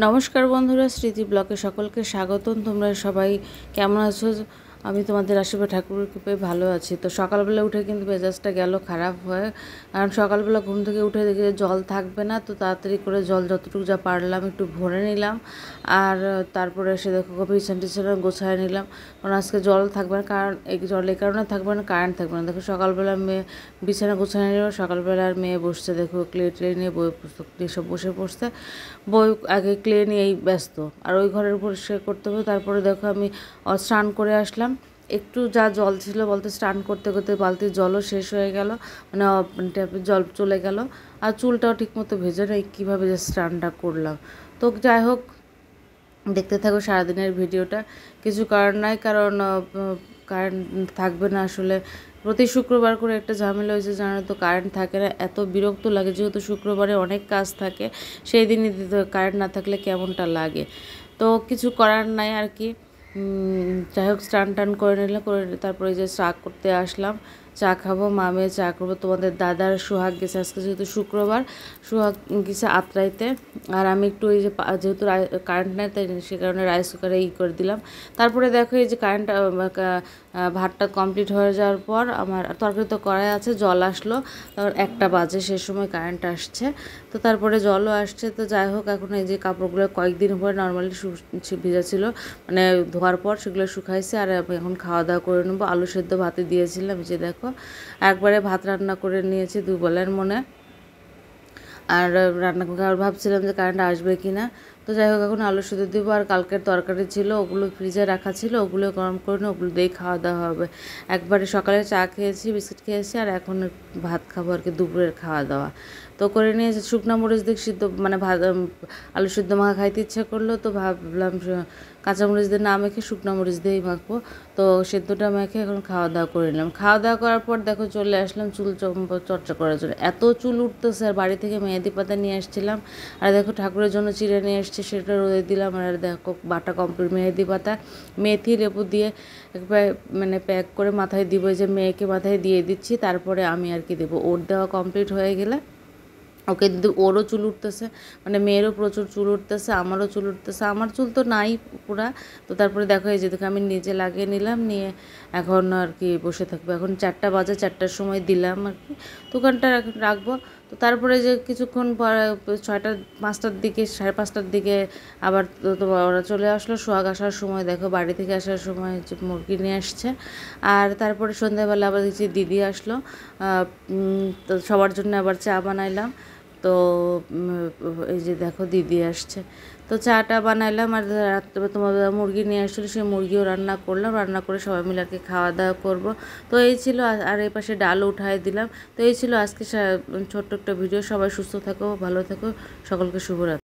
নমস্কার বন্ধুরা, স্মৃতি ব্লগে সকলকে স্বাগতম। তোমরা সবাই কেমন আছো? আমি তোমাদের আশীর্বাদ ঠাকুরের কৃপায় ভালো আছি। তো সকালবেলা উঠে কিন্তু মেজাজটা গেল খারাপ হয়ে, কারণ সকালবেলা ঘুম থেকে উঠে দেখি জল থাকবে না, তো তাড়াতাড়ি করে জল যতটুকু যা পারলাম একটু ভরে নিলাম। আর তারপরে এসে দেখো বিছানা টিছানা গোছায় নিলাম, কারণ আজকে জল থাকবে না। কারণ এই জল এই কারণে থাকবে না, কারেন্ট থাকবে না। দেখো সকালবেলা মেয়ে বিছানা গোছায় নিল, সকালবেলা আর মেয়ে বসছে, দেখো ক্লে ট্লে নিয়ে বই পুস্তক নিয়ে সব বসে পড়ছে। বই আগে ক্লে নিয়েই ব্যস্ত, আর ওই ঘরের পরিষ্কার করতে হবে। তারপরে দেখো আমি স্নান করে আসলাম। একটু যা জল ছিল বলতে স্নান করতে করতে বালতির জলও শেষ হয়ে গেল, মানে ট্যাপের জল চলে গেল। আর চুলটাও ঠিকমতো ভেজে নেই, কীভাবে যে স্নানটা করলাম। তো যাই হোক, দেখতে থাকো সারাদিনের ভিডিওটা। কিছু কারণ নাই, কারণ কারেন্ট থাকবে না। আসলে প্রতি শুক্রবার করে একটা ঝামেলা হয়েছে, জানো তো, কারেন্ট থাকে না, এত বিরক্ত লাগে। যেহেতু শুক্রবারে অনেক কাজ থাকে, সেই দিনই কারেন্ট না থাকলে কেমনটা লাগে। তো কিছু করার নাই আর কি। যাই হোক, স্নান টান করে নিলাম, করে তারপরে যে চা করতে আসলাম। চা খাবো, মামে চা করবো। তোমাদের দাদার সোহাগ গেছে আজকে, যেহেতু শুক্রবার, সোহাগ গেছে আত্রাইতে। আর আমি একটু ওই যে যেহেতু কারেন্ট নেই, তাই সে কারণে রাইস কুকারে করে দিলাম। তারপরে দেখো এই যে কারেন্ট ভাতটা কমপ্লিট হয়ে যাওয়ার পর আমার তরকারি তো কড়াই আছে, জল আসলো। তারপর 1টা বাজে, সে সময় কারেন্ট আসছে। তো তারপরে জলও আসছে। তো যাই হোক, এখন এই যে কাপড়গুলো কয়েকদিন পরে নর্মালি ভিজা ছিল, মানে ধোয়ার পর সেগুলো শুকাইছে। আর এখন খাওয়া দাওয়া করে নেবো। আলু সেদ্ধ ভাতে দিয়েছিলাম, যে দেখো একবারে ভাত রান্না করে নিয়েছি 2 বেলার মনে। আর রান্না করে ভাবছিলাম যে কারেন্ট আসবে কি না। তো যাই হোক, এখন আলু সেদ্ধ দেবো। আর কালকের তরকারি ছিল, ওগুলো ফ্রিজে রাখা ছিল, ওগুলো গরম করে নিয়ে ওগুলো দিয়েই খাওয়া দাওয়া হবে। একবারে সকালে চা খেয়েছি, বিস্কিট খেয়েছি, আর এখন ভাত খাবো আর কি, দুপুরের খাওয়া দাওয়া। তো করে নিয়ে শুকনো মরিচ দিয়ে সিদ্ধ, মানে ভাত আলু সিদ্ধ মাখা খাইতে ইচ্ছা করলো, তো ভাবলাম কাঁচামরিচ দিয়ে না মেখে শুকনো মরিচ দিয়েই মাখবো। তো সেদ্ধটা মেখে এখন খাওয়া দাওয়া করে নিলাম। খাওয়া দাওয়া করার পর দেখো চলে আসলাম চুল চর্চা করার জন্য। এত চুল উঠতেছে, আর বাড়ি থেকে মেহেদি পাতা নিয়ে আসছিলাম। আর দেখো ঠাকুরের জন্য চিড়ে নিয়ে এসছে, সেটা রোদে দিলাম। আর দেখো বাটা কমপ্লিট মেহেদি পাতা, মেথি লেবু দিয়ে একবার মানে প্যাক করে মাথায় দিব, যে মেয়েকে মাথায় দিয়ে দিচ্ছি। তারপরে আমি আর কি দেবো, ওর দেওয়া কমপ্লিট হয়ে গেলে ওকে কিন্তু ওরও চুল উঠতেছে, মানে মেয়েরও প্রচুর চুল উঠতেছে, আমারও চুল উঠতেছে। আমার চুল তো নাই পুরা। তো তারপরে দেখো এই যে দেখো আমি নিজে লাগিয়ে নিলাম, নিয়ে এখন আর কি বসে থাকবো। এখন 4টা বাজে, 4টার সময় দিলাম আর কি, দোকানটা রাখবো। তো তারপরে যে কিছুক্ষণ পরে 5টার দিকে, 5:30টার দিকে আবার তো ওরা চলে আসলো। সোহাগ আসার সময় দেখো, বাড়ি থেকে আসার সময় যে মুরগি নিয়ে আসছে। আর তারপরে সন্ধ্যাবেলা আবার দেখছি দিদি আসলো, তো সবার জন্য আবার চা বানাইলাম। তো এই যে দেখো দিদি আসছে, তো চাটা বানাইলাম। আর রাত্রে তোমার মুরগি নিয়ে আসছিলো, সেই মুরগিও রান্না করলাম। রান্না করে সবাই মিলে আর কি খাওয়া দাওয়া করবো। তো এই ছিল। আর এই পাশে ডালও উঠাই দিলাম। তো এই ছিল আজকে ছোট্ট একটা ভিডিও। সবাই সুস্থ থাকো, ভালো থাকো, সকলকে শুভরাত্রি।